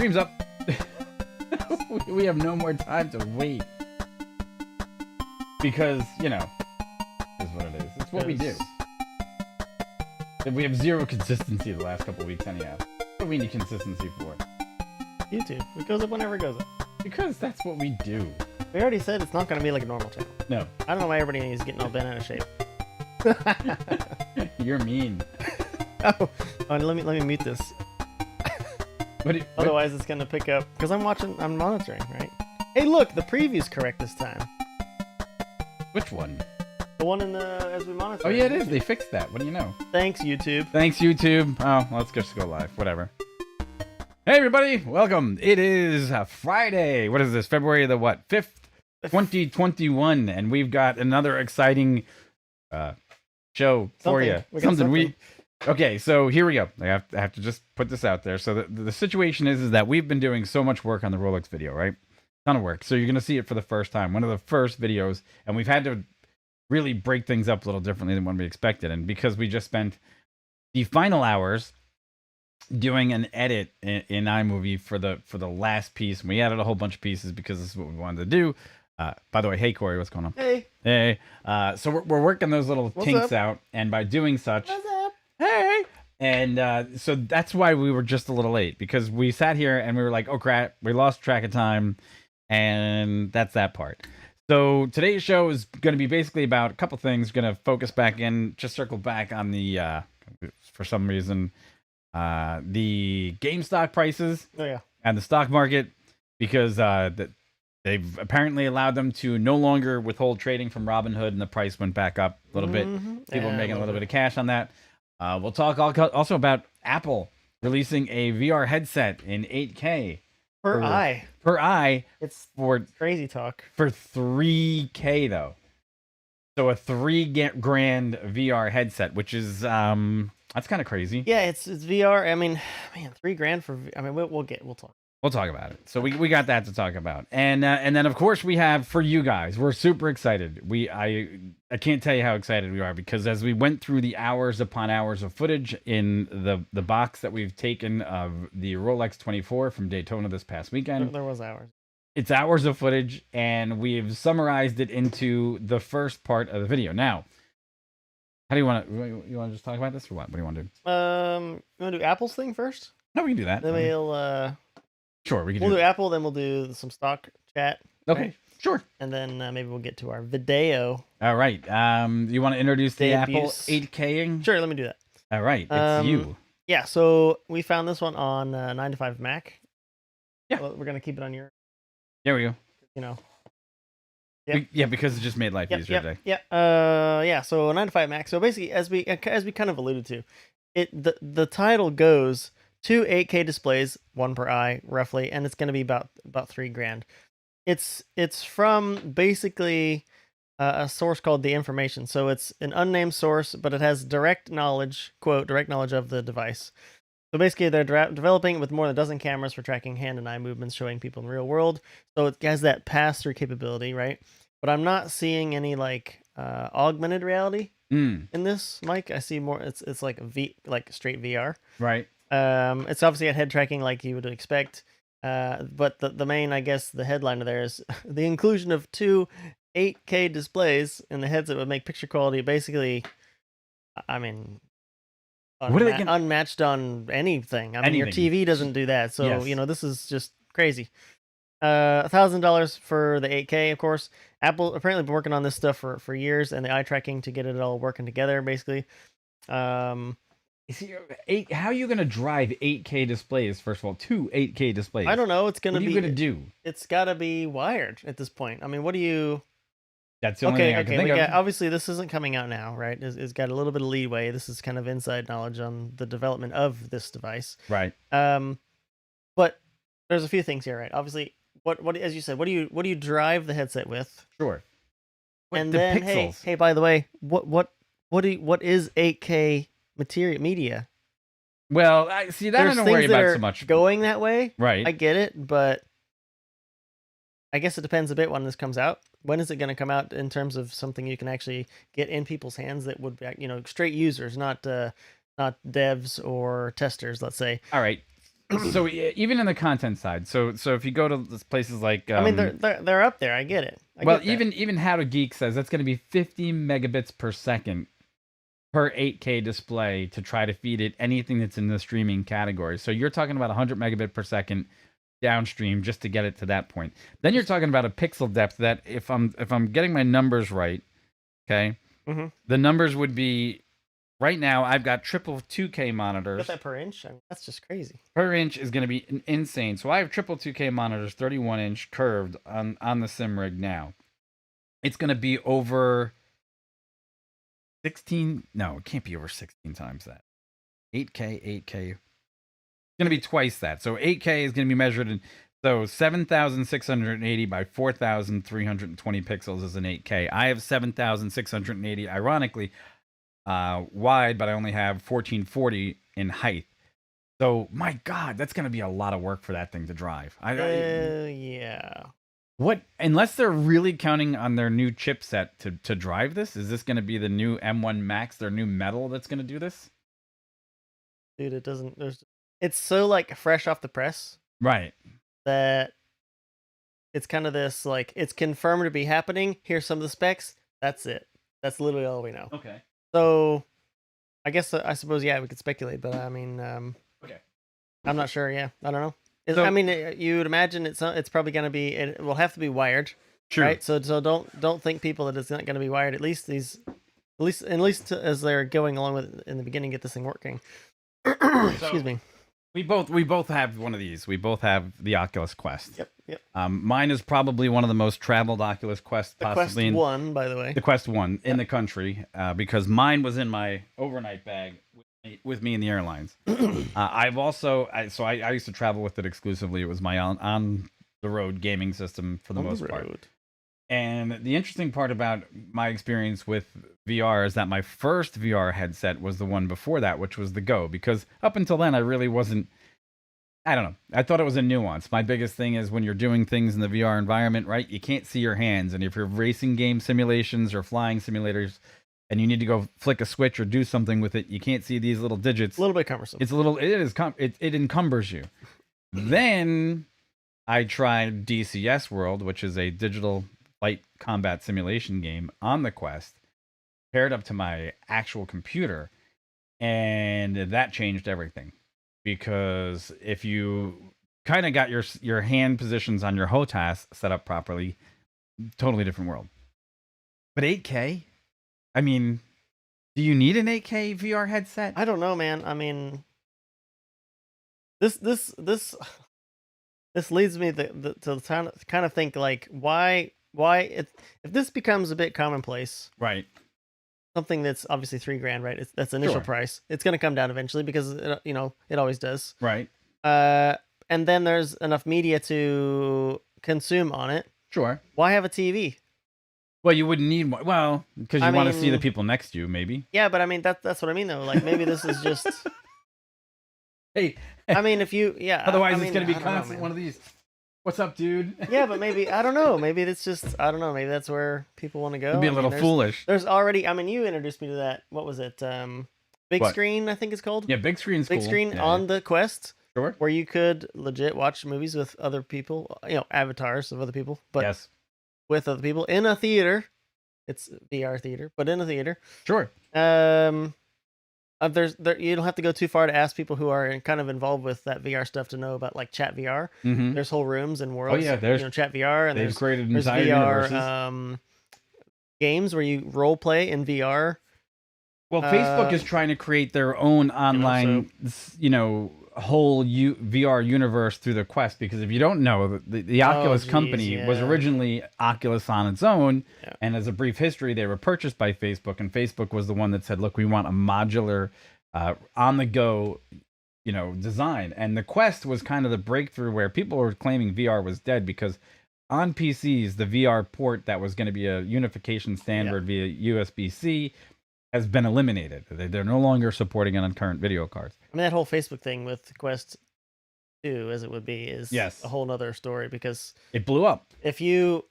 Stream's up. We have no more time to wait. Because, you know, is what it is. It's what we do. We have zero consistency the last couple weeks anyhow. What do we need consistency for? YouTube. It goes up whenever it goes up. Because that's what we do. We already said it's not going to be like a normal channel. No. I don't know why everybody is getting all bent out of shape. You're mean. Oh, let me mute this. Otherwise, it's gonna pick up because I'm monitoring, right? Hey, look, the preview's correct this time. Which one? The one in the as we monitor. Oh yeah, it is. They fixed that. What do you know? Thanks, YouTube. Thanks, YouTube. Oh, let's just go live. Whatever. Hey, everybody, welcome. It is Friday. What is this? February the what? 5th, 2021, and we've got another exciting show for you. Something. Okay, so here we go. I have to just put this out there. So the situation is that we've been doing so much work on the Rolex video, right? Ton of work. So you're going to see it for the first time. One of the first videos. And we've had to really break things up a little differently than what we expected. And because we just spent the final hours doing an edit in iMovie for the last piece. And we added a whole bunch of pieces because this is what we wanted to do. By the way, hey, Corey, what's going on? Hey. Hey. So we're working those little kinks out. And by doing such... Hey! And so that's why we were just a little late, because we sat here and we were like, oh crap, we lost track of time, and that's that part. So today's show is going to be basically about a couple things. Going to focus back in, just circle back on the, for some reason, the game stock prices and the stock market, because they've apparently allowed them to no longer withhold trading from Robinhood, and the price went back up a little bit. People are making a little bit of cash on that. We'll talk also about Apple releasing a VR headset in 8K per eye. Per eye. It's for crazy talk. For 3K though. So a $3,000 VR headset, which is that's kind of crazy. Yeah, it's VR. I mean, man, $3,000 for. I mean, we'll talk. We'll talk about it. So we got that to talk about, and then of course we have for you guys. We're super excited. I can't tell you how excited we are, because as we went through the hours upon hours of footage in the box that we've taken of the Rolex 24 from Daytona this past weekend, there was hours. It's hours of footage, and we've summarized it into the first part of the video. Now, how do you want to just talk about this, or what? What do you want to do? You want to do Apple's thing first? No, we can do that. Then we'll Sure, we'll do Apple, then we'll do some stock chat. Okay, right? Sure. And then maybe we'll get to our video. All right. You want to introduce the Apple 8K-ing? Sure, let me do that. All right, it's you. Yeah, so we found this one on 9 to 5 Mac. Yeah. Well, we're going to keep it on your... There we go. You know. Yeah, because it just made life easier today. Yeah, so 9 to 5 Mac. So basically, as we kind of alluded to, the title goes... 2 8K displays, one per eye, roughly, and it's going to be about $3,000. It's from basically a source called The Information. So it's an unnamed source, but it has direct knowledge, quote, direct knowledge of the device. So basically, they're developing it with more than a dozen cameras for tracking hand and eye movements, showing people in the real world. So it has that pass-through capability, right? But I'm not seeing any like augmented reality in this, Mike. I see more. It's like straight VR, right? It's obviously got head tracking like you would expect, but the main, I guess, the headline of there is the inclusion of 2 8K displays in the headset would make picture quality basically, I mean, unmatched on anything. I mean, your TV doesn't do that, so yes. You know, this is just crazy. $1,000 for the 8K, of course. Apple apparently been working on this stuff for years, and the eye tracking to get it all working together, basically. How are you going to drive 8K displays, first of all? 2 8K displays. I don't know. It's going to be... What are you going to do? It's got to be wired at this point. I mean, what do you... That's the only thing I can think of. Obviously, this isn't coming out now, right? It's got a little bit of leeway. This is kind of inside knowledge on the development of this device. Right. But there's a few things here, right? Obviously, what as you said, what do you drive the headset with? Sure. And then, pixels? hey, by the way, what is 8K... media? Well, I don't worry about so much going that way, right? I get it, but I guess it depends a bit when this comes out. When is it going to come out in terms of something you can actually get in people's hands that would be, you know, straight users, not devs or testers, let's say. All right. So even in the content side, so if you go to places like, I mean, they're up there. I get it. well, get that. even How to Geek says that's going to be 50 megabits per second per 8K display to try to feed it anything that's in the streaming category. So you're talking about 100 megabit per second downstream just to get it to that point. Then you're talking about a pixel depth that, if I'm getting my numbers right, okay, the numbers would be, right now I've got triple 2K monitors. Get that per inch? I mean, that's just crazy. Per inch is going to be insane. So I have triple 2K monitors, 31-inch curved on the sim rig now. It's going to be over 16. No, it can't be over 16 times that. 8K. It's going to be twice that. So 8K is going to be measured in, so 7,680 by 4,320 pixels is an 8K. I have 7,680, ironically, wide, but I only have 1440 in height. So my God, that's going to be a lot of work for that thing to drive. Yeah. What, unless they're really counting on their new chipset to drive this? Is this going to be the new M1 Max, their new metal that's going to do this? Dude, it doesn't. It's so like fresh off the press, right? That it's kind of this like it's confirmed to be happening. Here's some of the specs. That's it. That's literally all we know. Okay. So, I guess I suppose we could speculate, but I mean, okay, I'm not sure. Yeah, I don't know. I mean, you would imagine it's probably going to be. It will have to be wired. True. Right. So don't think people that it's not going to be wired. At least as they're going along with it in the beginning, get this thing working. Excuse me. We both have one of these. We both have the Oculus Quest. Yep. Mine is probably one of the most traveled Oculus Quest, possibly. Quest 1, by the way. The Quest 1 in the country, because mine was in my overnight bag with me in the airlines. I've also, I used to travel with it exclusively. It was my on the road gaming system for the most part. And the interesting part about my experience with VR is that my first VR headset was the one before that, which was the Go, because up until then I really wasn't, I don't know, I thought it was a nuance. My biggest thing is when you're doing things in the VR environment, right, you can't see your hands. And if you're racing game simulations or flying simulators and you need to go flick a switch or do something with it, you can't see these little digits. A little bit cumbersome. It encumbers you. Then I tried DCS World, which is a digital flight combat simulation game on the Quest, paired up to my actual computer, and that changed everything. Because if you kind of got your hand positions on your HOTAS set up properly, totally different world. But 8K? I mean, do you need an 8K VR headset? I don't know, man. I mean, this leads me to kind of think like why if this becomes a bit commonplace, right? Something that's obviously $3,000, right? That's the initial price. It's going to come down eventually because it always does, right? And then there's enough media to consume on it. Sure. Why have a TV? Well, you wouldn't need one. Well, because you want to see the people next to you, maybe. Yeah, but I mean that's what I mean though. Like maybe this is just. Hey. I mean, if you Otherwise, it's going to be constant one of these. What's up, dude? Yeah, but maybe I don't know. Maybe it's just I don't know. Maybe that's where people want to go. It'd be a little foolish. There's already. I mean, you introduced me to that. What was it? Big screen, I think it's called. Yeah, big screen's cool. Big screen on the Quest. Sure. Where you could legit watch movies with other people. Avatars of other people, but with other people in a theater. It's VR theater, but in a theater. Sure. You don't have to go too far to ask people who are kind of involved with that VR stuff to know about like chat VR. Mm-hmm. There's whole rooms and worlds. Oh yeah, there's chat VR, and they've created entire VR universes. Games where you role play in VR. Well, Facebook is trying to create their own online, whole VR universe through the Quest, because if you don't know, the Oculus company was originally Oculus on its own, and as a brief history, they were purchased by Facebook, and Facebook was the one that said, look, we want a modular, on-the-go, design. And the Quest was kind of the breakthrough where people were claiming VR was dead, because on PCs, the VR port that was going to be a unification standard via USB-C has been eliminated. They're no longer supporting it on current video cards. I mean, that whole Facebook thing with Quest 2, as it would be, is a whole nother story, because it blew up. If you,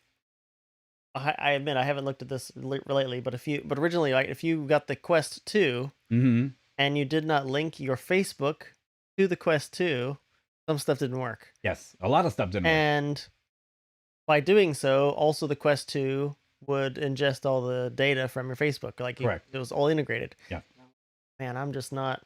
I admit I haven't looked at this lately, but originally, like, if you got the Quest 2 and you did not link your Facebook to the Quest 2, some stuff didn't work. Yes, a lot of stuff didn't work. And by doing so, also the Quest 2 would ingest all the data from your Facebook. Like Correct. it was all integrated. Yeah. Man, I'm just not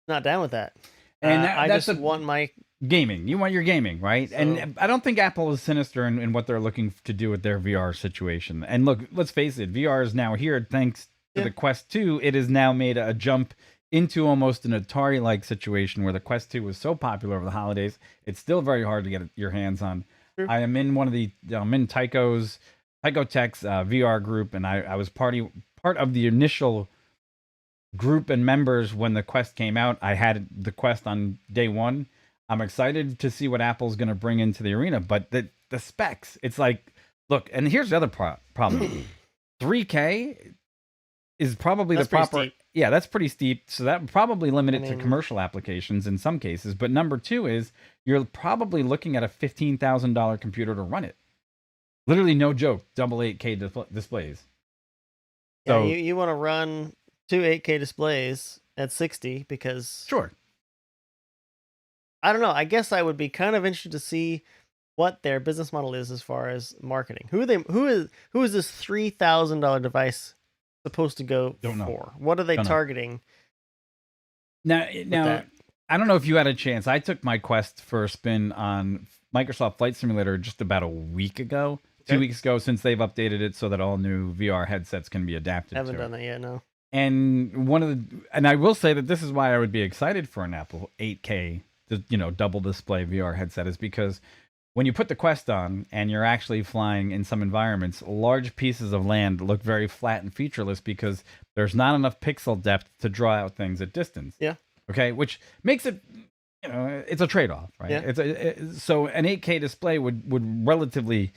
down with that. And I that's just want my gaming. You want your gaming, right? So- and I don't think Apple is sinister in what they're looking to do with their VR situation. And look, let's face it, VR is now here thanks to the Quest 2. It has now made a jump into almost an Atari-like situation where the Quest 2 was so popular over the holidays. It's still very hard to get your hands on. True. I am in I'm in Tycho Tech's VR group, and I was part of the initial group and members when the Quest came out. I had the Quest on day one. I'm excited to see what Apple's going to bring into the arena, but the specs, it's like, look, and here's the other problem. 3K is probably That's the proper. pretty steep. Yeah, that's pretty steep. So that would probably limit it to mean- commercial applications in some cases. But number two is you're probably looking at a $15,000 computer to run it. Literally, no joke, double 8K displays. Yeah, So you want to run two 8K displays at 60 because sure, I don't know. I guess I would be kind of interested to see what their business model is as far as marketing. Who is this $3,000 device supposed to go Don't know. for? What are they Don't know. targeting? now that? I don't know if you had a chance. I took my Quest for a spin on Microsoft Flight Simulator just about a week ago, 2 Okay. weeks ago, since they've updated it so that all new VR headsets can be adapted Haven't to done it. that yet. No. And I will say that this is why I would be excited for an Apple 8K, double display VR headset, is because when you put the Quest on and you're actually flying in some environments, large pieces of land look very flat and featureless because there's not enough pixel depth to draw out things at distance. Yeah. Okay, which makes it, it's a trade-off, right? Yeah. So an 8K display would relatively,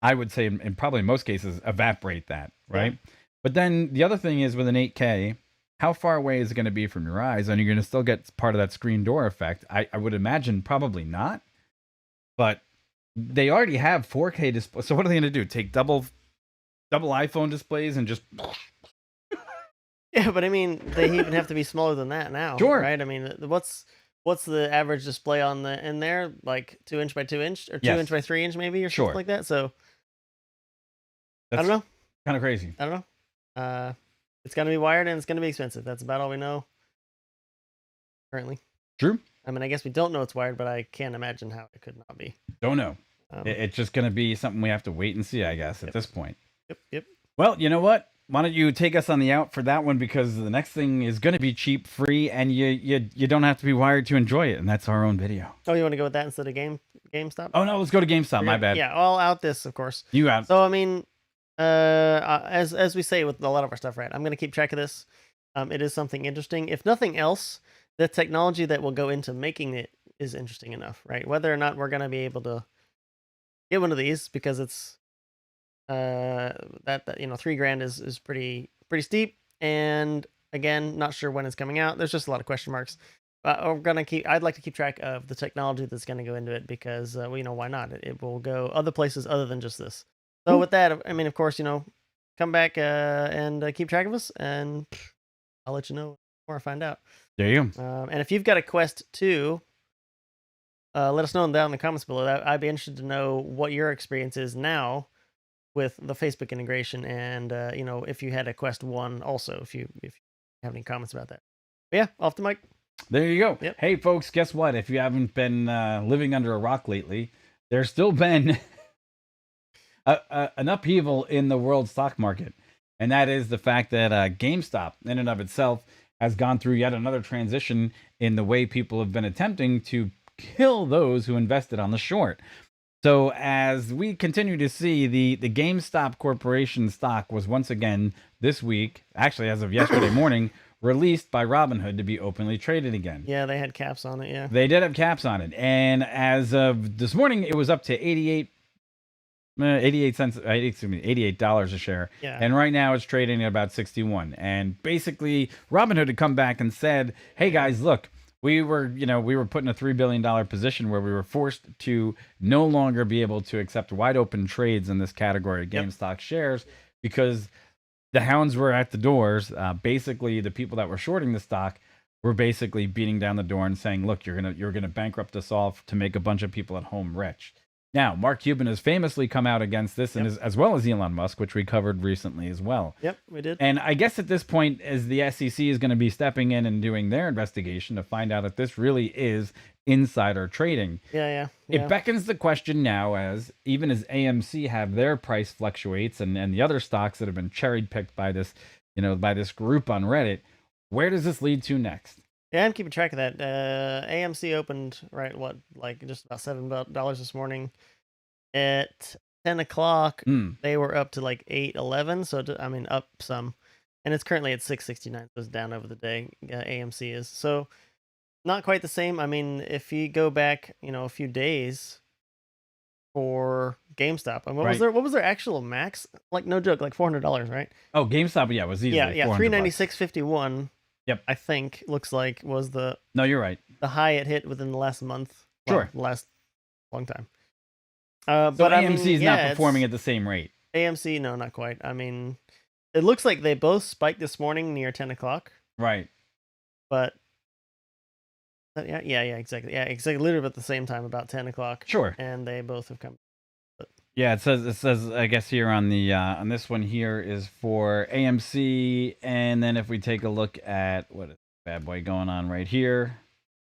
I would say, in probably most cases, evaporate that, right? Yeah. But then the other thing is with an 8K, how far away is it going to be from your eyes? And you're going to still get part of that screen door effect. I would imagine probably not. But they already have 4K displays. So what are they going to do? Take double iPhone displays and just... Yeah, but I mean, they even have to be smaller than that now. Sure. Right? I mean, what's the average display in there? Like 2 inch by 2 inch or 2 Yes. inch by 3 inch maybe or Sure. something like that. So I That's don't know. kind of crazy. I don't know. It's gonna be wired and it's gonna be expensive. That's about all we know currently. True. I mean, I guess we don't know it's wired, but I can't imagine how it could not be. Don't know. Um, It's just going to be something we have to wait and see, I guess, at Yep. this point. Yep. Well, you know what? Why don't you take us on the out for that one, because the next thing is going to be cheap, free, and you don't have to be wired to enjoy it, and that's our own video. Oh, you want to go with that instead of GameStop? Oh no, let's go to GameStop. My bad. Yeah, I'll out this, of course. You out. So I mean, as we say with a lot of our stuff, right? I'm gonna keep track of this. It is something interesting. If nothing else, the technology that will go into making it is interesting enough, right? Whether or not we're gonna be able to get one of these, because it's that $3,000 is pretty steep, and again, not sure when it's coming out. There's just a lot of question marks. I'd like to keep track of the technology that's going to go into it, because why not? It will go other places other than just this. So with that, I mean, of course, come back and keep track of us, and I'll let you know before I find out. There you go. And if you've got a Quest 2, let us know down in the comments below. I'd be interested to know what your experience is now with the Facebook integration, and if you had a Quest 1 also, if you have any comments about that. But yeah, off the mic. There you go. Yep. Hey, folks, guess what? If you haven't been living under a rock lately, there's still been an upheaval in the world stock market. And that is the fact that GameStop, in and of itself, has gone through yet another transition in the way people have been attempting to kill those who invested on the short. So as we continue to see, the GameStop Corporation stock was once again this week, actually as of yesterday morning, released by Robinhood to be openly traded again. Yeah, they had caps on it, yeah. They did have caps on it. And as of this morning, it was up to $88 a share. Yeah. And right now it's trading at about 61. And basically Robinhood had come back and said, hey guys, look, we were put in a $3 billion position where we were forced to no longer be able to accept wide open trades in this category of GameStop shares because the hounds were at the doors. Basically, the people that were shorting the stock were basically beating down the door and saying, "Look, you're gonna bankrupt us all to make a bunch of people at home rich." Now, Mark Cuban has famously come out against this, and as well as Elon Musk, which we covered recently as well. Yep, we did. And I guess at this point, as the SEC is going to be stepping in and doing their investigation to find out if this really is insider trading. Yeah. It beckons the question now, as even as AMC have their price fluctuates and the other stocks that have been cherry picked by this, by this group on Reddit, where does this lead to next? Yeah, I'm keeping track of that. AMC opened just about $7 this morning. At 10 o'clock, they were up to like 8.11, so up some, and it's currently at 6.69, so it's down over the day. AMC is so not quite the same. I mean, if you go back, a few days for GameStop, and what was their actual max? Like, no joke, like $400, right? Oh, GameStop, yeah, was easily $396.51. Yep, I think looks like was the no, you're right. The high it hit within the last month. Sure, last long time. So but AMC is not performing at the same rate. AMC, no, not quite. I mean, it looks like they both spiked this morning near 10 o'clock. Right. But yeah, exactly. Yeah, exactly. Literally at the same time, about 10 o'clock. Sure. And they both have come. Yeah, it says I guess here on the on this one here is for AMC, and then if we take a look at what is bad boy going on right here,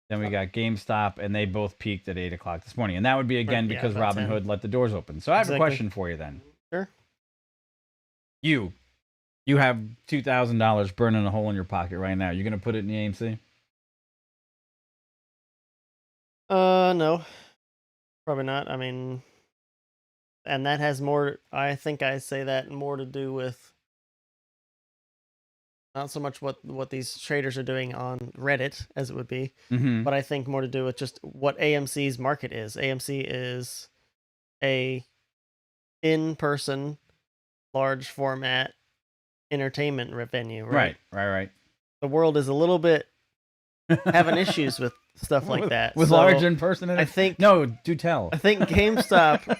then we got GameStop, and they both peaked at 8 o'clock this morning, and that would be again because Robinhood let the doors open. So I have a question for you then. Sure. You have $2,000 burning a hole in your pocket right now. You're gonna put it in the AMC? No, probably not. I mean. And that has more, I think I say that more to do with not so much what these traders are doing on Reddit, as it would be, but I think more to do with just what AMC's market is. AMC is a in-person, large format entertainment venue, right? Right. The world is a little bit having issues with stuff like that. With large in-person? I think... No, do tell. I think GameStop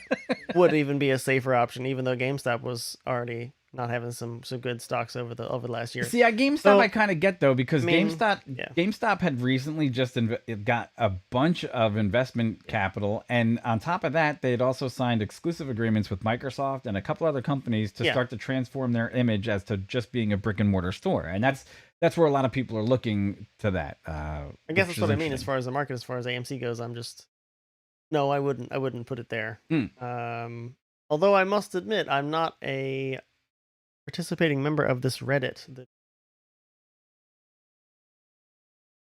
would even be a safer option, even though GameStop was already not having some good stocks over the last year. See, GameStop I kind of get, though, because GameStop had recently just got a bunch of investment capital, and on top of that, they had also signed exclusive agreements with Microsoft and a couple other companies to start to transform their image as to just being a brick-and-mortar store, and that's where a lot of people are looking to that. I guess that's what I mean as far as the market, as far as AMC goes. I wouldn't put it there. Although I must admit, I'm not a participating member of this Reddit.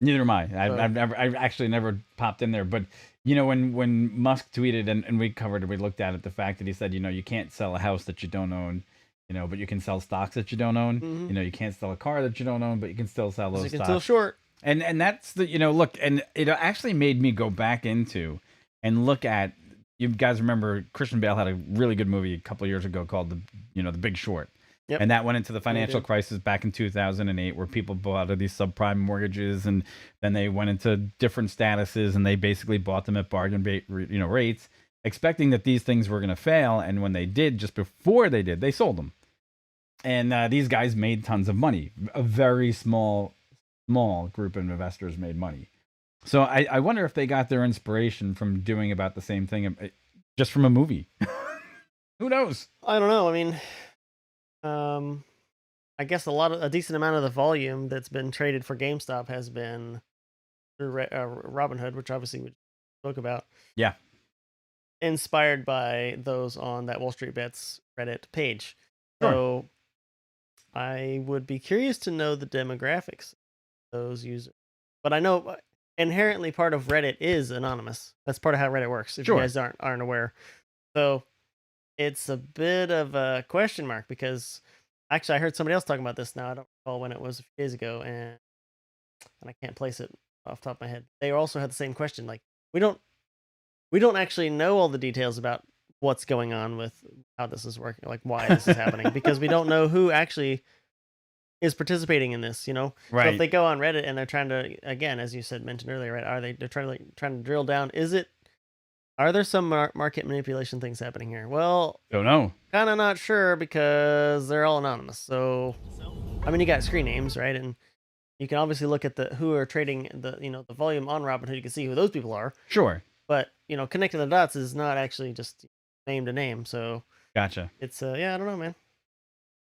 Neither am I. I've actually never popped in there. But when Musk tweeted and we looked at it, the fact that he said, you can't sell a house that you don't own. But you can sell stocks that you don't own. You can't sell a car that you don't own, but you can still sell those stocks. You can still short. And that's the, look, and it actually made me go back into and look at, you guys remember Christian Bale had a really good movie a couple of years ago called The Big Short. Yep. And that went into the financial crisis back in 2008, where people bought out of these subprime mortgages, and then they went into different statuses, and they basically bought them at bargain rates, expecting that these things were going to fail. And when they did, just before they did, they sold them. And these guys made tons of money. A very small group of investors made money. So I wonder if they got their inspiration from doing about the same thing, just from a movie. Who knows? I don't know. I mean, I guess a decent amount of the volume that's been traded for GameStop has been through Robinhood, which obviously we spoke about. Yeah. Inspired by those on that Wall Street Bets Reddit page. Sure. So I would be curious to know the demographics of those users. But I know inherently part of Reddit is anonymous. That's part of how Reddit works, if you guys aren't aware. So it's a bit of a question mark, because actually I heard somebody else talking about this now. I don't recall when it was a few days ago, and I can't place it off the top of my head. They also had the same question. Like, we don't actually know all the details about what's going on with how this is working, like why this is happening, because we don't know who actually is participating in this, Right. So if they go on Reddit and they're trying to, again, as you mentioned earlier, right? They're trying to drill down. Are there some market manipulation things happening here? Well, don't know. Kind of not sure, because they're all anonymous. So, I mean, you got screen names, right? And You can obviously look at the who are trading the volume on Robinhood. You can see who those people are. Sure. But connecting the dots is not actually just name to name. So Gotcha. it's I don't know, man.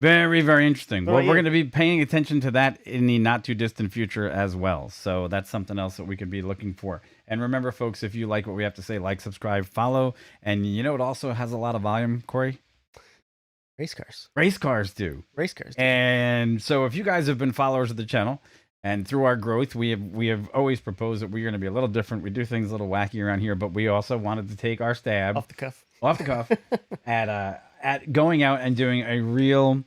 Very, very interesting. What Well, about we're you? going to be paying attention to that in the not too distant future as well. So that's something else that we could be looking for. And remember, folks, if you like what we have to say, like, subscribe, follow. And you know, it also has a lot of volume, Corey? Race cars. Race cars do. Race cars. And so if you guys have been followers of the channel, and through our growth, we have always proposed that we're going to be a little different. We do things a little wacky around here, but we also wanted to take our stab Off the cuff. at going out and doing a real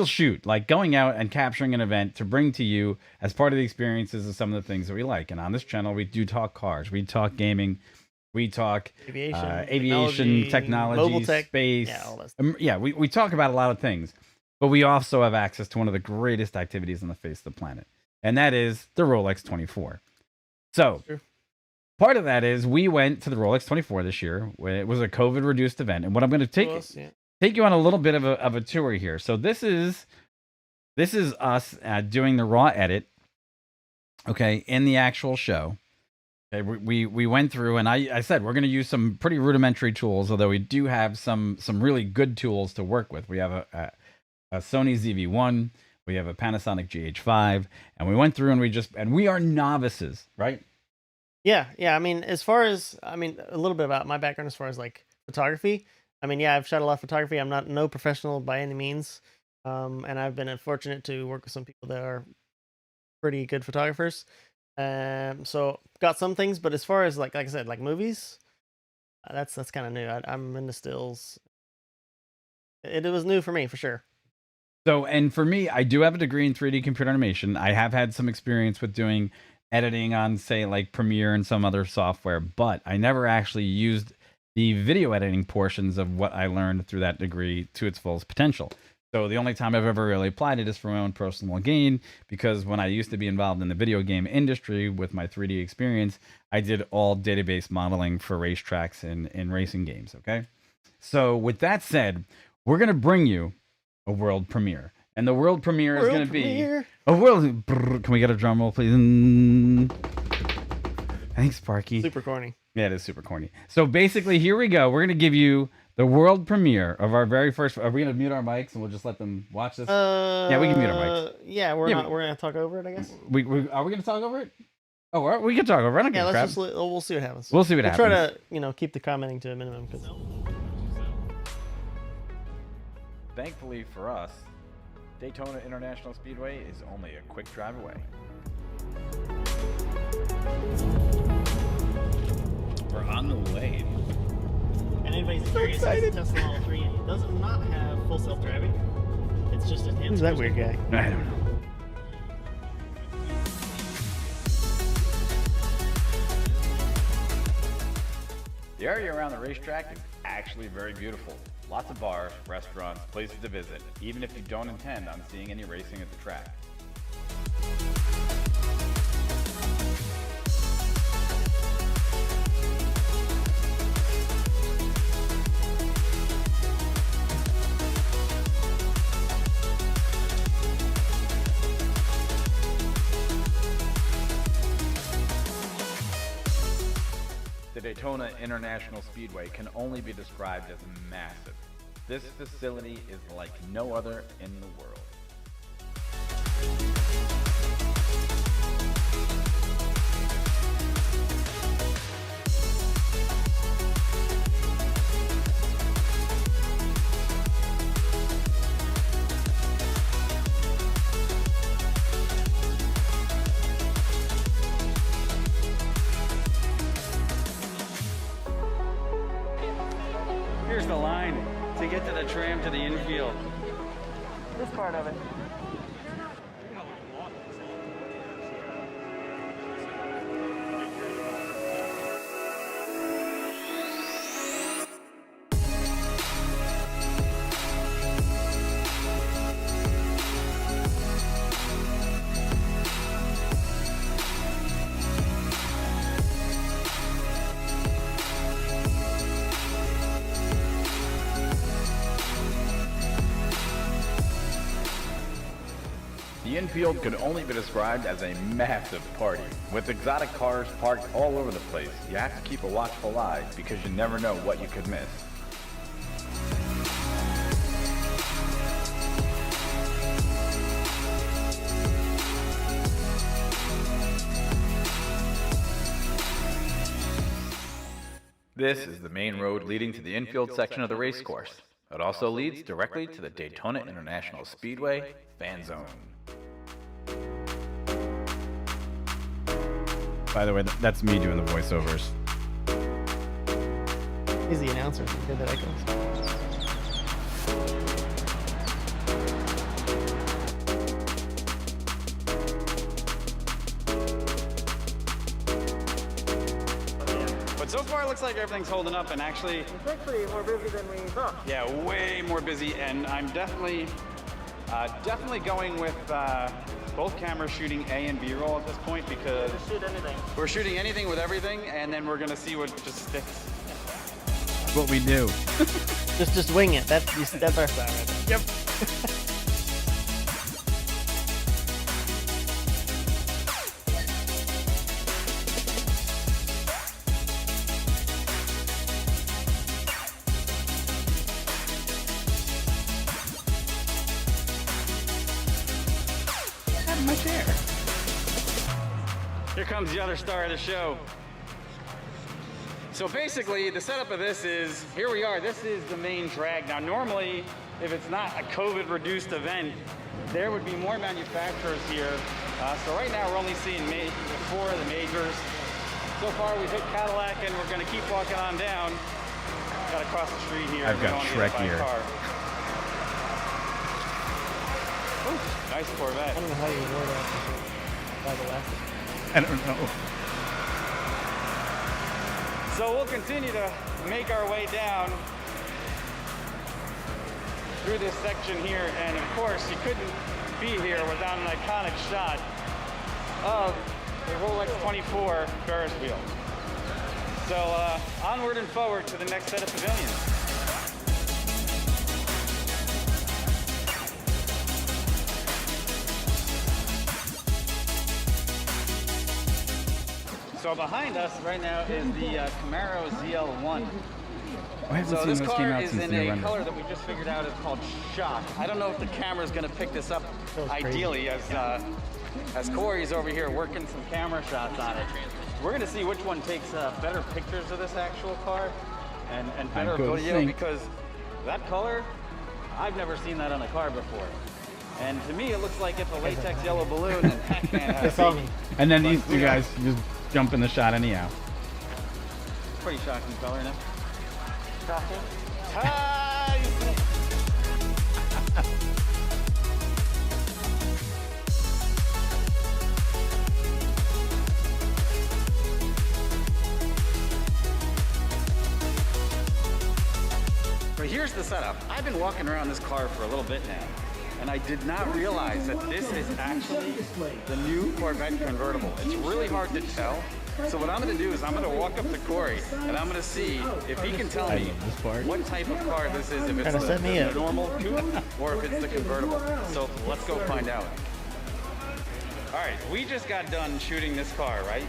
shoot, like going out and capturing an event to bring to you as part of the experiences of some of the things that we like. And on this channel, we do talk cars, we talk gaming, we talk aviation, technology, mobile tech, space. yeah, all that stuff. We talk about a lot of things, but we also have access to one of the greatest activities on the face of the planet, and that is the Rolex 24. So Sure. part of that is we went to the Rolex 24 this year. It was a COVID-reduced event, and what I'm going to take you on a little bit of a tour here. So this is us doing the raw edit, okay, in the actual show. Okay, we went through, and I said we're going to use some pretty rudimentary tools, although we do have some really good tools to work with. We have a Sony ZV-1, we have a Panasonic GH5, and we went through and we are novices, right? Yeah. I mean, a little bit about my background as far as like photography. I mean, yeah, I've shot a lot of photography. I'm no professional by any means, and I've been fortunate to work with some people that are pretty good photographers. So got some things, but as far as like I said, like movies, that's kind of new. I'm into stills. It was new for me for sure. So, and for me, I do have a degree in 3D computer animation. I have had some experience with doing editing on, say, like Premiere and some other software, but I never actually used the video editing portions of what I learned through that degree to its fullest potential. So the only time I've ever really applied it is for my own personal gain, because when I used to be involved in the video game industry with my 3D experience, I did all database modeling for racetracks and racing games, okay? So with that said, we're going to bring you a world premiere. And the world premiere is going to be a world... Can we get a drum roll, please? Thanks, Sparky. Super corny. Yeah, it is super corny. So basically, here we go. We're going to give you the world premiere of our very first... Are we going to mute our mics and we'll just let them watch this? Yeah, we can mute our mics. Yeah, we're going to talk over it, I guess. Are we going to talk over it? Oh, we can talk over it. I don't give a crap. We'll see what happens. We'll see what happens. Try to, keep the commenting to a minimum. Thankfully for us, Daytona International Speedway is only a quick drive away. We're on the way. And anybody's curious, it's a Tesla Model 3. It does not have full self-driving. It's just a... Who's that weird guy? I don't know. The area around the racetrack is actually very beautiful. Lots of bars, restaurants, places to visit, even if you don't intend on seeing any racing at the track. The Daytona International Speedway can only be described as massive. This facility is like no other in the world. Here's the line to get to the tram to the infield. This part of it. infield could only be described as a massive party. With exotic cars parked all over the place, you have to keep a watchful eye because you never know what you could miss. This is the main road leading to the infield section of the race course. It also leads directly to the Daytona International Speedway fan zone. By the way, that's me doing the voiceovers. He's the announcer. Good that echoes. But so far it looks like everything's holding up, and actually It's actually more busy than we thought. yeah, way more busy, and I'm definitely going with both cameras shooting A and B roll at this point because Shoot anything. we're shooting anything with everything, and then we're gonna see what just sticks. What we do. Just wing it. That's our style right there. Yep. My chair. Here comes the other star of the show. So basically, the setup of this is, here we are, this is the main drag. Now normally, if it's not a COVID-reduced event, there would be more manufacturers here. So right now we're only seeing 4 of the majors. So far we've hit Cadillac and we're gonna keep walking on down. Got to cross the street here. I've We're got going to get Shrek by a here. car. Ooh, nice Corvette. I don't know how you ignore that. By the last. I don't know. So we'll continue to make our way down through this section here, and of course you couldn't be here without an iconic shot of the Rolex 24 Ferris wheel. So onward and forward to the next set of pavilions. So behind us right now is the Camaro ZL1. I haven't So seen this those came car out is since in a November. color that we just figured out is called Shock. I don't know if the camera's going to pick this up ideally as Corey's over here working some camera shots on it. We're going to see which one takes better pictures of this actual car and better go to video think. because that color, I've never seen that on a car before. And to me, it looks like it's a latex yellow balloon and Pac-Man has Saw me. And then these two guys just jump in the shot anyhow. pretty shocking color, no? Shocking. But here's the setup. I've been walking around this car for a little bit now, and I did not realize that this is actually the new Corvette convertible. It's really hard to tell. So what I'm going to do is I'm going to walk up to Corey, and I'm going to see if he can tell me love this part. what type of car this is, if it's Kinda set me the up. normal coupe or if it's the convertible. So let's go find out. All right, we just got done shooting this car, right?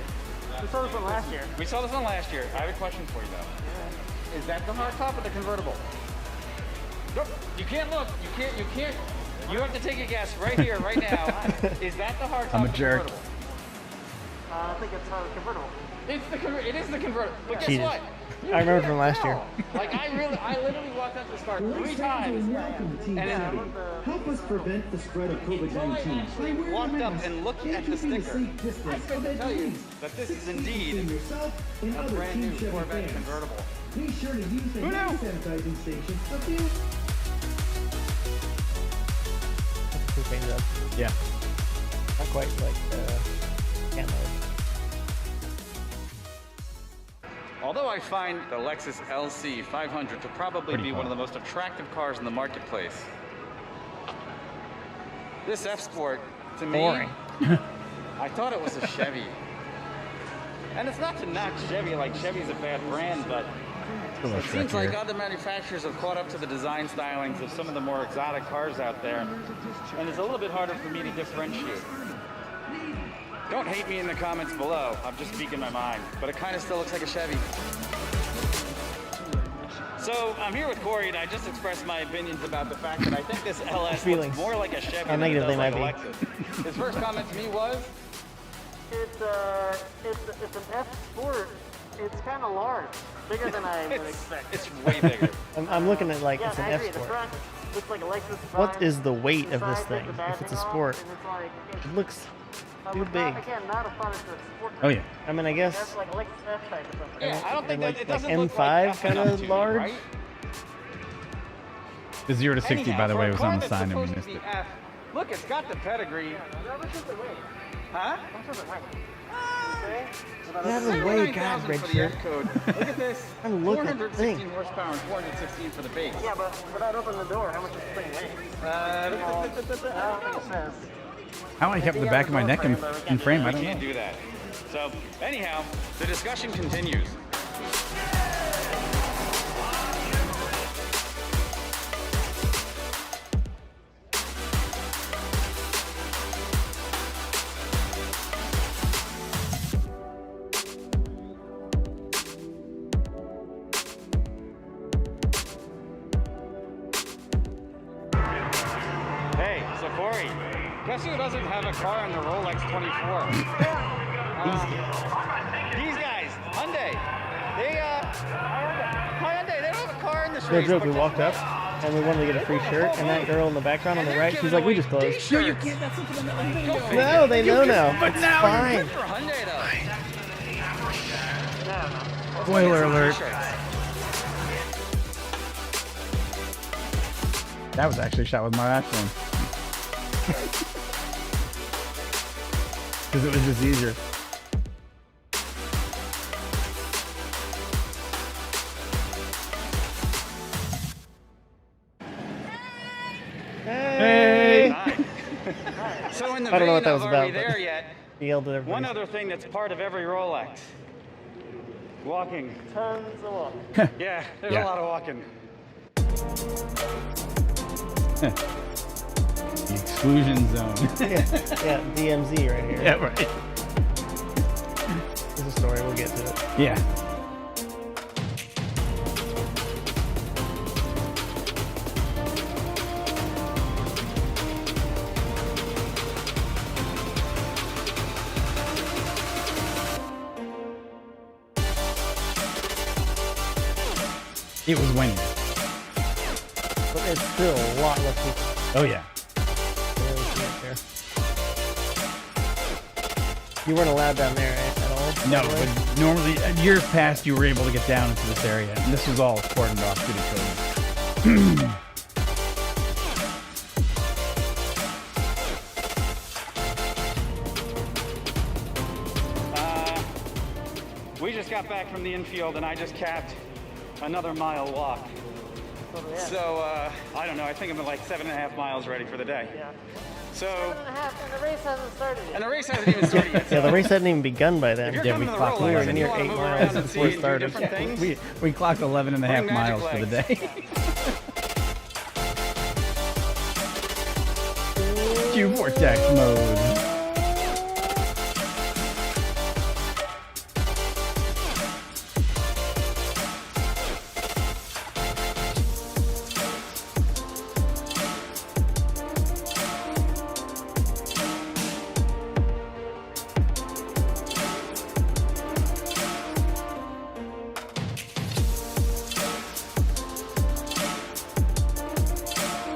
We saw this one last year. We saw this one last year. I have a question for you, though. Is that the hardtop or the convertible? Nope. You can't look. You can't. You have to take a guess right here, right now. Is that the hardtop I'm a or the jerk. convertible? I think it's convertible. It is the convertible. But guess Cheated. what? I remember from last year. Like I literally walked up this car 3 times, Welcome, Team and Saudi. then Help us prevent the spread of until I COVID-19. actually walked up and looked at the sticker, I couldn't tell you that this is indeed yourself and a other brand Team new Chevy Corvette fans. convertible. Be sure to use the Who hand knew? sanitizing station. A few Who painted up? Yeah. Not quite like camo. Although I find the Lexus LC 500 to probably Pretty be cool. one of the most attractive cars in the marketplace, this F Sport, to me, Boring. I thought it was a Chevy. And it's not to knock Chevy, like Chevy's a bad brand, but it seems like other manufacturers have caught up to the design stylings of some of the more exotic cars out there, and it's a little bit harder for me to differentiate. Don't hate me in the comments below. I'm just speaking my mind, but it kind of still looks like a Chevy. So I'm here with Corey, and I just expressed my opinions about the fact that I think this LS looks more like a Chevy than it does like a Lexus. His first comment to me was, It's an F Sport. It's kind of large, bigger than I would expect. it's way bigger. I'm looking at like it's an F Sport. Looks like a Lexus. What is the weight of this thing? If it's a sport, It looks too big. Oh yeah. I mean, I guess that's like a Lexus F type or something. Yeah, I don't think like- that it like doesn't look M5 like kinda F enough to me, large? right? The 0 to 60, Anyhow, by the for way, a was car on the that's sign and we supposed to missed be it. F, look, it's got the pedigree. Huh? Out of the way, God, 79,000 red for the shirt. F code. Look at this. And look at the 416 thing. horsepower and 416 for the base. Yeah, but without opening the door, how much does this thing weigh? I don't think it says. How I kept the back of my neck in frame, I We don't can't know. do that. So, anyhow, the discussion continues. Hey, so Corey, guess who doesn't have a car in the Rolex 24? These guys, Hyundai. Hyundai, they don't have a car in this No race. joke, but we guess walked what? up and we wanted to get a free shirt, and that girl in the background on the right, she's like, "We just closed." No, you can't. That's something in the video. No, they know now. But It's now fine. Good for Hyundai, though. Spoiler alert. T-shirts. That was actually shot with my iPhone. Because it was just easier. Hey! Hi. So in the I don't know what vein that of was are we about, but- there yet? He yelled at One everybody. other thing that's part of every Rolex. Walking. Tons of walk. Yeah, there's Yeah. a lot of walking. The exclusion zone. Yeah, DMZ right here. Yeah, right. There's a story. We'll get to it. Yeah. It was windy. But it's still a lot less people. Oh yeah. Really see it there. You weren't allowed down there at all? No, by the way? but normally years past you were able to get down into this area, and this was all cordoned off due to COVID. We just got back from the infield and I just capped another mile walk. So, I don't know, I think I'm at like 7.5 miles ready for the day. Yeah. So, And the race hasn't started yet. and the race hasn't even started yet. Yeah, the race hadn't even begun by If then. you're Yeah, coming we to the clocked Rolex We were and near you wanna 8 move miles around and before it see and do started. different things, We clocked 11 and a half Bring magic miles for the legs. day. Q vortex mode.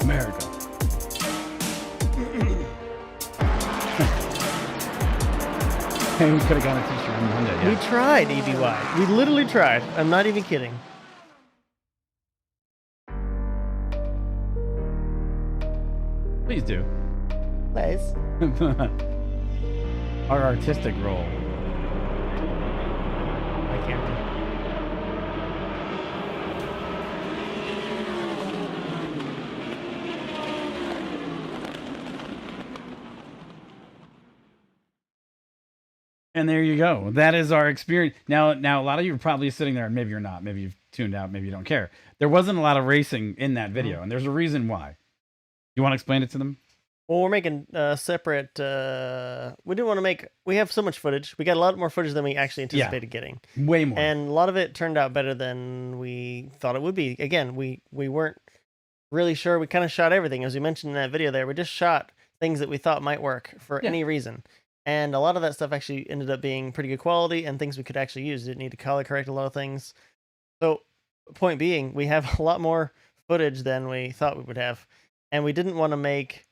America. Hey, we could have got a t-shirt from Hyundai. We Yeah. tried, EBY. We literally tried. I'm not even kidding. Please do. Les. Our artistic role. My camera. And there you go. That is our experience. Now, a lot of you are probably sitting there, and maybe you're not. Maybe you've tuned out. Maybe you don't care. There wasn't a lot of racing in that video, and there's a reason why. You want to explain it to them? Well, we're making separate. We didn't want to make. We have so much footage. We got a lot more footage than we actually anticipated getting. Way more. And a lot of it turned out better than we thought it would be. Again, we weren't really sure. We kind of shot everything, as we mentioned in that video there. We just shot things that we thought might work for any reason. And a lot of that stuff actually ended up being pretty good quality and things we could actually use. Didn't need to color correct a lot of things. So, point being, we have a lot more footage than we thought we would have. And we didn't want to make...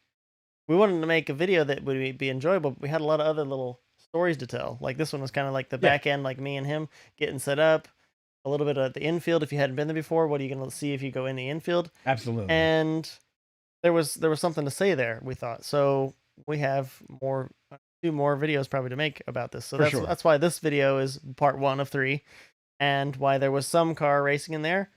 We wanted to make a video that would be enjoyable, but we had a lot of other little stories to tell. Like this one was kind of like the back end, like me and him getting set up. A little bit at the infield. If you hadn't been there before, what are you going to see if you go in the infield? Absolutely. And there was something to say there, we thought. So we have two more videos probably to make about this. So that's why this video is part 1 of 3, and why there was some car racing in there,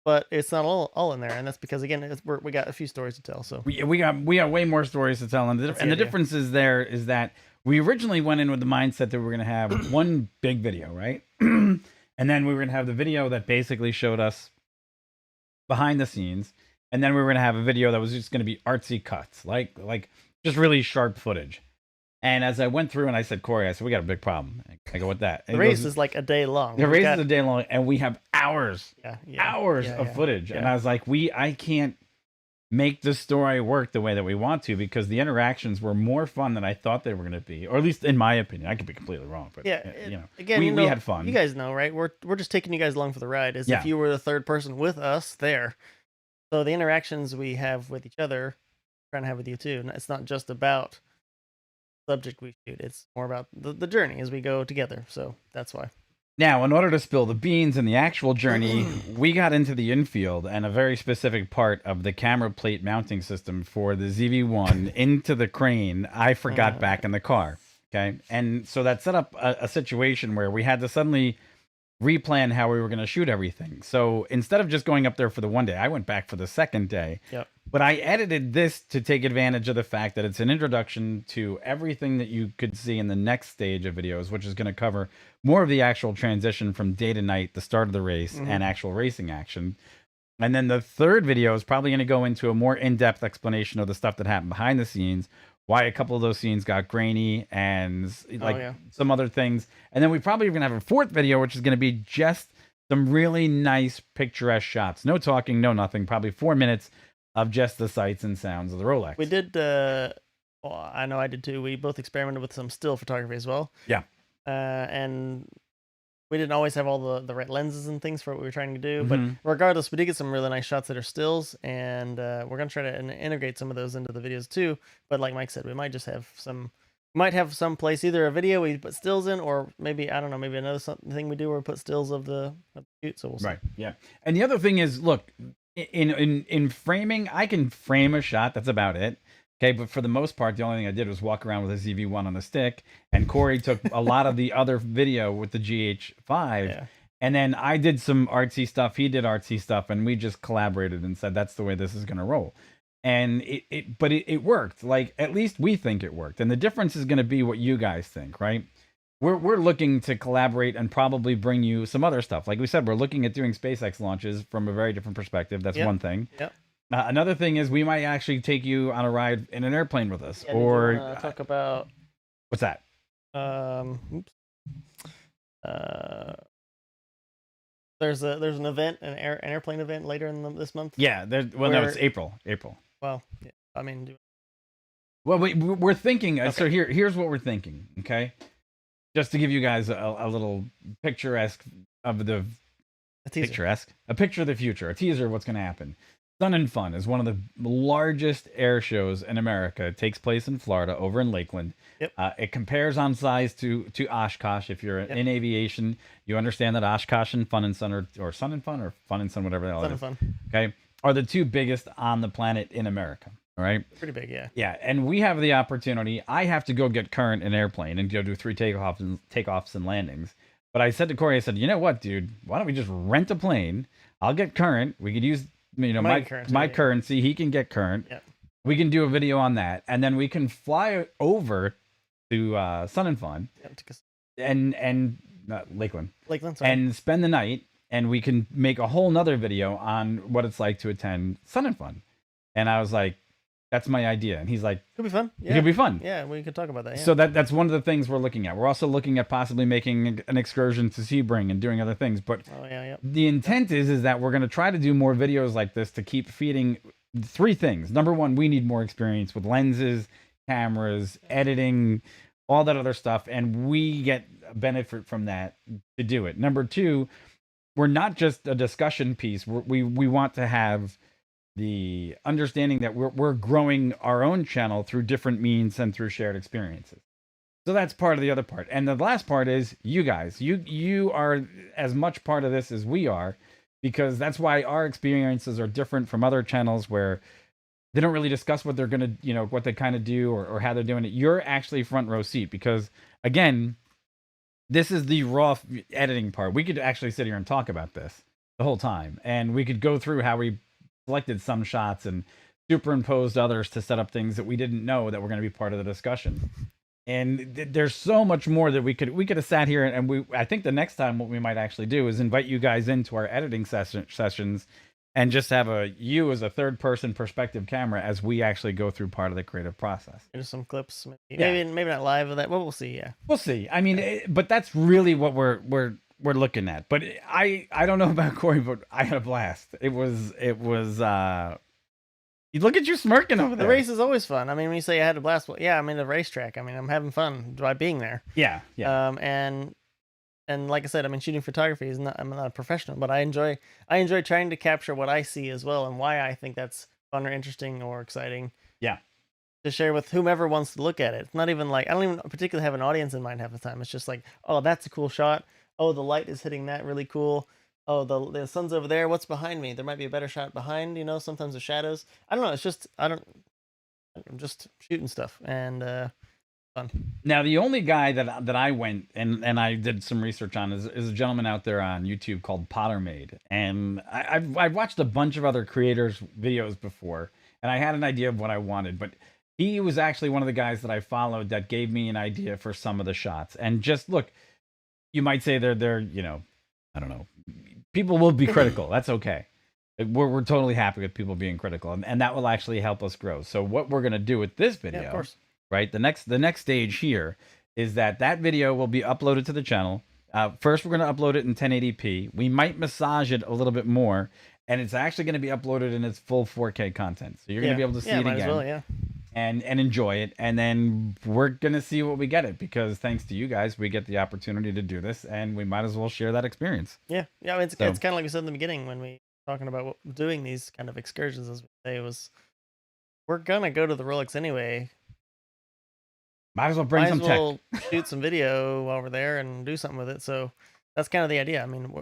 but it's not all in there, and that's because again we got a few stories to tell. So we got way more stories to tell, and the difference is there is that we originally went in with the mindset that we were going to have one big video, right? And then we were going to have the video that basically showed us behind the scenes, and then we were going to have a video that was just going to be artsy cuts, like just really sharp footage. And as I went through and I said, Corey, I said, we got a big problem. I go, what that? The race is like a day long. The race is a day long, and we have hours of footage. Yeah. And I was like, I can't make the story work the way that we want to, because the interactions were more fun than I thought they were going to be, or at least in my opinion. I could be completely wrong, but again, we had fun. You guys know, right? We're just taking you guys along for the ride, as if you were the third person with us there. So the interactions we have with each other, we're trying to have with you too. And it's not just about the subject we shoot; it's more about the journey as we go together. So that's why. Now, in order to spill the beans in the actual journey, we got into the infield and a very specific part of the camera plate mounting system for the ZV-1 into the crane I forgot back in the car. Okay. And so that set up a situation where we had to suddenly replan how we were going to shoot everything. So instead of just going up there for the one day, I went back for the second day. Yep. But I edited this to take advantage of the fact that it's an introduction to everything that you could see in the next stage of videos, which is going to cover more of the actual transition from day to night, the start of the race, and actual racing action. And then the third video is probably going to go into a more in-depth explanation of the stuff that happened behind the scenes, why a couple of those scenes got grainy, and some other things. And then we probably are going to have a fourth video, which is going to be just some really nice picturesque shots. No talking, no nothing, probably 4 minutes of just the sights and sounds of the Rolex. We did, well, I know I did too. We both experimented with some still photography as well. Yeah. And we didn't always have all the right lenses and things for what we were trying to do. But regardless, we did get some really nice shots that are stills. And we're going to try to integrate some of those into the videos too. But like Mike said, we might just have some place, either a video we put stills in, or maybe, I don't know, maybe another thing we do where we put stills of the shoot. So we'll see. Right. Yeah. And the other thing is, look, in framing, I can frame a shot. That's about it. Okay, but for the most part, the only thing I did was walk around with a ZV-1 on the stick, and Corey took a lot of the other video with the GH5, and then I did some artsy stuff. He did artsy stuff, and we just collaborated and said that's the way this is going to roll. And it worked. Like, at least we think it worked. And the difference is going to be what you guys think, right? We're looking to collaborate and probably bring you some other stuff. Like we said, we're looking at doing SpaceX launches from a very different perspective. That's one thing. Yep. Another thing is we might actually take you on a ride in an airplane with us, or talk about what's that? There's an event, an airplane event later in this month. Yeah, no, it's April. Well, yeah, I mean, well, we're thinking. Okay. So here's what we're thinking. Okay, just to give you guys a little picturesque of the a picture of the future, a teaser of what's going to happen. Sun and Fun is one of the largest air shows in America. It takes place in Florida, over in Lakeland. Yep. It compares on size to Oshkosh. If you're in aviation, you understand that Oshkosh and Fun and Sun, or Sun and Fun, or Fun and Sun, whatever the hell it is. Fun. Okay, are the two biggest on the planet in America. All right. Pretty big, yeah. Yeah, and we have the opportunity. I have to go get current in airplane and go do 3 takeoffs and landings. But I said to Corey, I said, you know what, dude? Why don't we just rent a plane? I'll get current. We could use my currency. He can get current. Yeah. We can do a video on that, and then we can fly over Sun and Fun Yep, to and Lakeland Lakeland, sorry. and spend the night, and we can make a whole nother video on what it's like to attend Sun and Fun. And I was like, that's my idea. And he's like, Could be fun. it could be fun. Yeah, we could talk about that. Yeah. So that's one of the things we're looking at. We're also looking at possibly making an excursion to Sebring and doing other things. But oh yeah. the intent is that we're going to try to do more videos like this to keep feeding three things. Number one, we need more experience with lenses, cameras, editing, all that other stuff, and we get a benefit from that to do it. Number two, we're not just a discussion piece. We want to have the understanding that we're growing our own channel through different means and through shared experiences. So that's part of the other part. And the last part is you guys. You are as much part of this as we are, because that's why our experiences are different from other channels where they don't really discuss what they're going to, what they kind of do or how they're doing it. You're actually front row seat because, again, this is the raw editing part. We could actually sit here and talk about this the whole time. And we could go through how we selected some shots and superimposed others to set up things that we didn't know that were going to be part of the discussion. And there's so much more that we could have sat here and I think the next time what we might actually do is invite you guys into our editing sessions and just have you as a third person perspective camera as we actually go through part of the creative process. There's some clips, maybe not live of that. Well, we'll see. Yeah, we'll see. I mean, but that's really what we're looking at. But I don't know about Corey, but I had a blast. It was you look at you smirking over there. The race is always fun. I mean, when you say I had a blast, well, yeah, I'm in a racetrack. I mean, I'm having fun by being there. Yeah. And like I said, I mean, shooting photography is not. I'm not a professional, but I enjoy trying to capture what I see as well and why I think that's fun or interesting or exciting. Yeah. To share with whomever wants to look at it. It's not even like I don't even particularly have an audience in mind half the time. It's just like, oh, that's a cool shot. Oh, the light is hitting that really cool. Oh, the sun's over there. What's behind me? There might be a better shot behind. Sometimes the shadows. I don't know. It's just I'm just shooting stuff and fun. Now, the only guy that I went and I did some research on is a gentleman out there on YouTube called Pottermade, and I've watched a bunch of other creators' videos before, and I had an idea of what I wanted, but he was actually one of the guys that I followed that gave me an idea for some of the shots. And just look, you might say they're I don't know. People will be critical. That's okay. We're totally happy with people being critical, and that will actually help us grow. So what we're gonna do with this video, of course. Right? The next stage here is that video will be uploaded to the channel. First, we're gonna upload it in 1080p. We might massage it a little bit more, and it's actually gonna be uploaded in its full 4K content. So you're gonna be able to see it again. As well, yeah. And enjoy it, and then we're gonna see what we get it, because thanks to you guys we get the opportunity to do this, and we might as well share that experience. I mean, it's kind of like we said in the beginning when we were talking about doing these kind of excursions, as we say, we're gonna go to the Rolex anyway. Might as well bring some tech. Shoot some video while we're there and do something with it. So that's kind of the idea. I mean,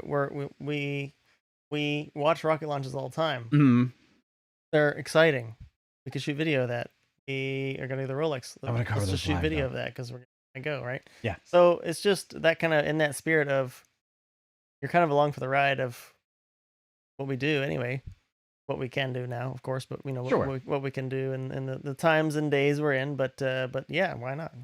we watch rocket launches all the time. Mm-hmm. They're exciting. We could shoot video of that. We are going to do the Rolex. I'm going to cover this shoot live, video though. of that because we're going to go, right? Yeah. So it's just that kind of in that spirit of you're kind of along for the ride of what we do anyway, what we can do now, of course, but what we can do in the times and days we're in. But yeah, why not?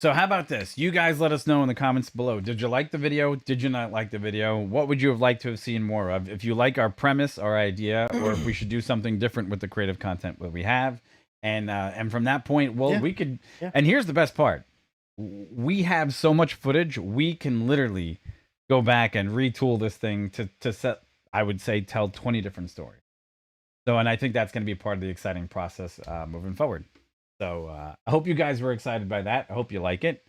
So how about this? You guys let us know in the comments below. Did you like the video? Did you not like the video? What would you have liked to have seen more of? If you like our premise, our idea, or if we should do something different with the creative content that we have. And from that point, we could. Yeah. And here's the best part: we have so much footage, we can literally go back and retool this thing to set. I would say tell 20 different stories. So, and I think that's going to be part of the exciting process moving forward. So I hope you guys were excited by that. I hope you like it.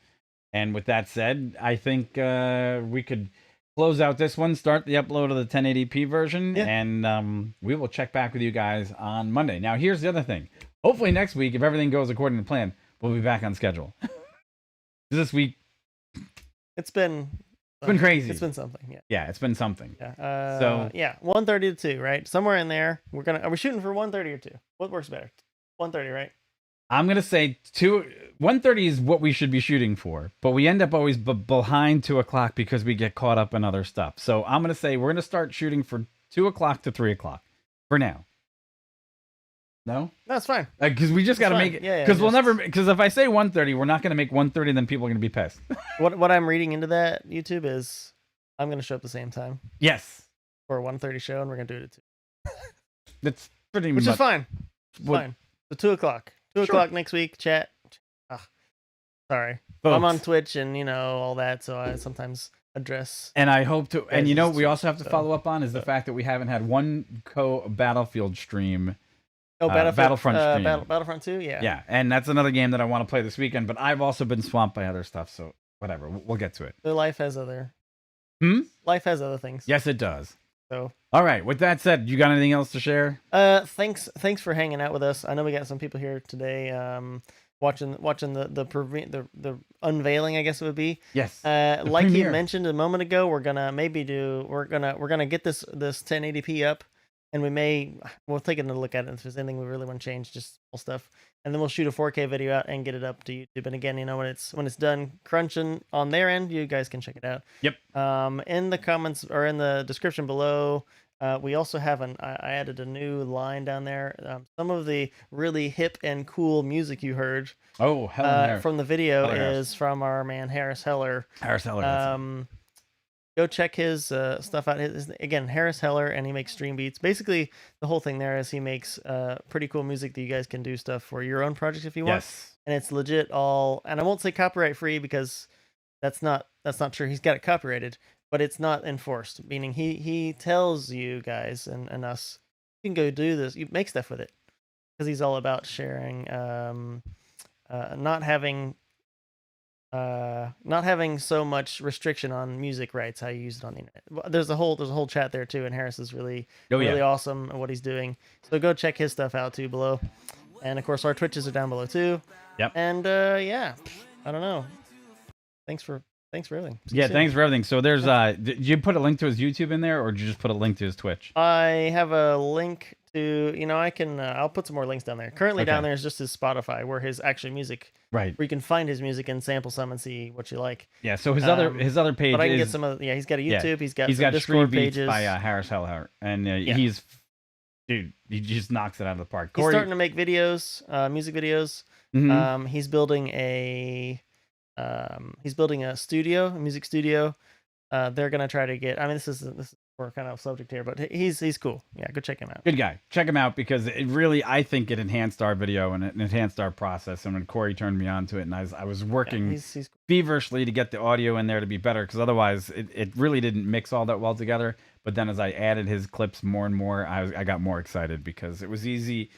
And with that said, I think we could close out this one, start the upload of the 1080p version, and we will check back with you guys on Monday. Now, here's the other thing. Hopefully next week, if everything goes according to plan, we'll be back on schedule. This week, it's been crazy. It's been something. Yeah. Yeah, it's been something. Yeah. So 1:30 to 2, right? Somewhere in there. Are we shooting for 1:30 or 2? What works better? 1:30, right? I'm gonna say 1:30 is what we should be shooting for, but we end up always behind 2 o'clock because we get caught up in other stuff. So I'm gonna say we're gonna start shooting for 2 o'clock to 3 o'clock for now. No, That's fine. because we just got to That's make fine. it. Yeah, Because we'll just- never. Because if I say 1:30, we're not going to make 1:30, then people are going to be pissed. What I'm reading into that YouTube is I'm gonna show up the same time Yes, for a 1:30 show, and we're gonna do it at 2, that's pretty which much is fine. It's what- fine. So 2 o'clock. 2 o'clock next week. Chat. Sorry, I'm on folks. Twitch and all that, so I sometimes address. And I hope to. And Guys, you know, it's we true, also have to so- follow up on is the fact that we haven't had one Battlefield stream. Oh, Battlefront stream. Battlefront 2. Yeah. Yeah, and that's another game that I want to play this weekend. But I've also been swamped by other stuff, so whatever. We'll get to it. So life has other. Life has other things. Yes, it does. So. All right. With that said, you got anything else to share? Thanks for hanging out with us. I know we got some people here today. Watching the unveiling, I guess it would be. Yes. Like you premiere. mentioned a moment ago, we're gonna get this 1080p up, and we'll take another look at it if there's anything we really want to change, just small stuff, and then we'll shoot a 4K video out and get it up to YouTube. And again, when it's done crunching on their end, you guys can check it out. Yep. In the comments or in the description below. We also have I added a new line down there. Some of the really hip and cool music you heard Oh, hell from the video Heller Harris. is from our man Harris Heller. Harris Heller. Go check his stuff out. Again, Harris Heller, and he makes stream beats. Basically, the whole thing there is he makes pretty cool music that you guys can do stuff for your own projects if you want. Yes. And it's legit all. And I won't say copyright free because that's not true. He's got it copyrighted. But it's not enforced, meaning he tells you guys and us, you can go do this. You make stuff with it, because he's all about sharing, not having so much restriction on music rights, how you use it on the internet. There's a whole chat there too, and Harris is really awesome at what he's doing. So go check his stuff out too below, and of course our Twitches are down below too. Yep. And yeah, I don't know. Thanks for everything. See you Yeah, soon. thanks for everything. So there's did you put a link to his YouTube in there, or did you just put a link to his Twitch? I have a link to, I can, I'll put some more links down there. Currently down Okay. there is just his Spotify, where his actual music, Right. where you can find his music and sample some and see what you like. Yeah. So his other page But I can is get some of, he's got a YouTube, he's got he's some got Discord Street Beats pages. by Harris Heller, and he's dude, he just knocks it out of the park. He's Corey, starting to make videos, music videos. mhm. He's building a studio, a music studio. They're gonna try to get. I mean, this is we're kind of subject here, but he's cool. Yeah, go check him out. Good guy. Check him out because it really, I think it enhanced our video and it enhanced our process. And when Corey turned me on to it, and I was working Yeah, he's cool. feverishly to get the audio in there to be better, because otherwise it really didn't mix all that well together. But then as I added his clips more and more, I got more excited because it was easy.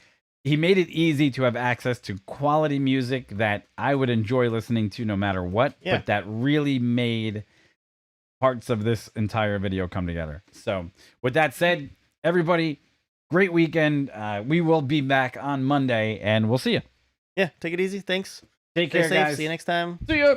He made it easy to have access to quality music that I would enjoy listening to no matter what, Yeah. but that really made parts of this entire video come together. So with that said, everybody, great weekend. We will be back on Monday, and we'll see you. Yeah, take it easy. Thanks. Take Stay care, safe. guys. See you next time. See ya.